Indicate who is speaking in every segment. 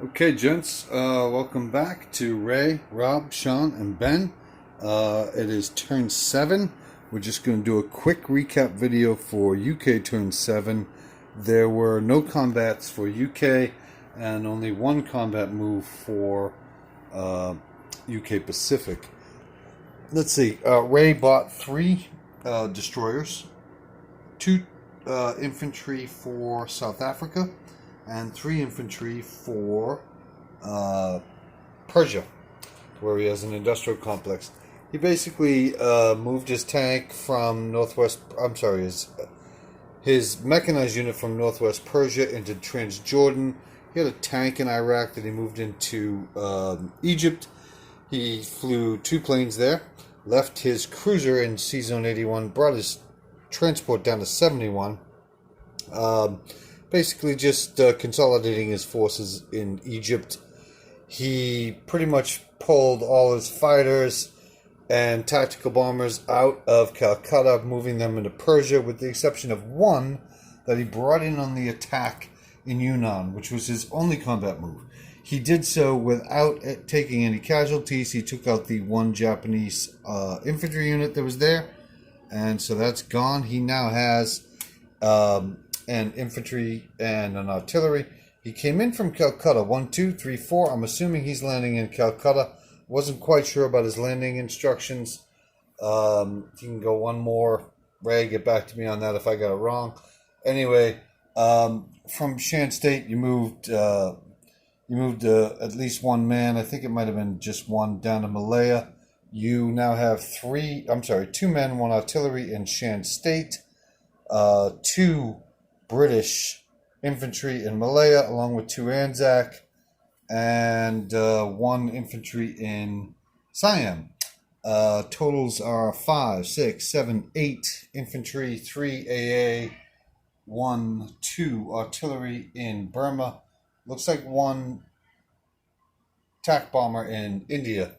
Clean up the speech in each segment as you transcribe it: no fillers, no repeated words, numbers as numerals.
Speaker 1: Okay, gents, welcome back to Ray, Rob, Sean, and Ben. It is turn 7. We're just going to do a quick recap video for UK turn 7. There were no combats for UK and only one combat move for UK Pacific. Let's see, Ray bought 3 destroyers, 2 infantry for South Africa, and 3 infantry for Persia, where he has an industrial complex. He basically moved his tank from his mechanized unit from Northwest Persia into Transjordan. He had a tank in Iraq that he moved into Egypt. He flew 2 planes there, left his cruiser in C-Zone 81, brought his transport down to 71. Basically just consolidating his forces in Egypt. He pretty much pulled all his fighters and tactical bombers out of Calcutta, moving them into Persia, with the exception of one that he brought in on the attack in Yunnan, which was his only combat move. He did so without taking any casualties. He took out the 1 Japanese infantry unit that was there, and so that's gone. He now has an infantry and an artillery. He came in from Calcutta, 1, 2, 3, 4. I'm assuming he's landing in Calcutta. Wasn't quite sure about his landing instructions. You can go one more. Ray, get back to me on that if I got it wrong. Anyway, from Shan State, you moved at least 1 man. I think it might have been just 1 down to Malaya. You now have 2 men, 1 artillery in Shan State, 2 British infantry in Malaya, along with 2 Anzac, and 1 infantry in Siam. Totals are 5, 6, 7, 8 infantry, 3 AA, 1, 2 artillery in Burma. Looks like 1 attack bomber in India.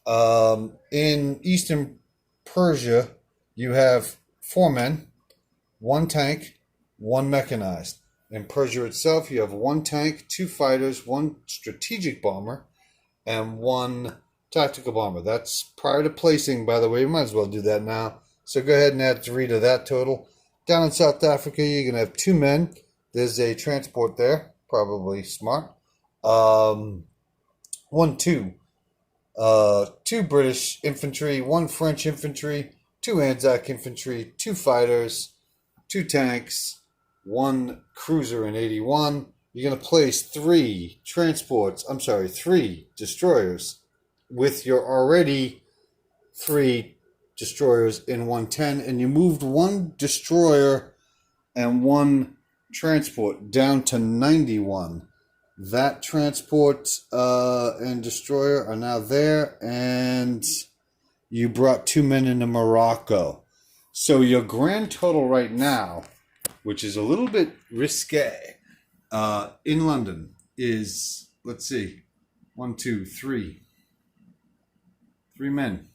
Speaker 1: In Eastern Persia, you have 4 men, 1 tank, 1 mechanized. In Persia itself, you have 1 tank, 2 fighters, 1 strategic bomber, and 1 tactical bomber. That's prior to placing, by the way. You might as well do that now. So go ahead and add 3 to that total. Down in South Africa, you're going to have 2 men. There's a transport there. Probably smart. 1, 2. 2 British infantry, 1 French infantry, 2 Anzac infantry, 2 fighters, 2 tanks, 1 cruiser in 81. You're going to place 3 destroyers with your already 3 destroyers in 110, and you moved 1 destroyer and 1 transport down to 91. That transport and destroyer are now there, and you brought 2 men into Morocco. So your grand total right now, which is a little bit risque, in London is, let's see, 1, 2, 3 men.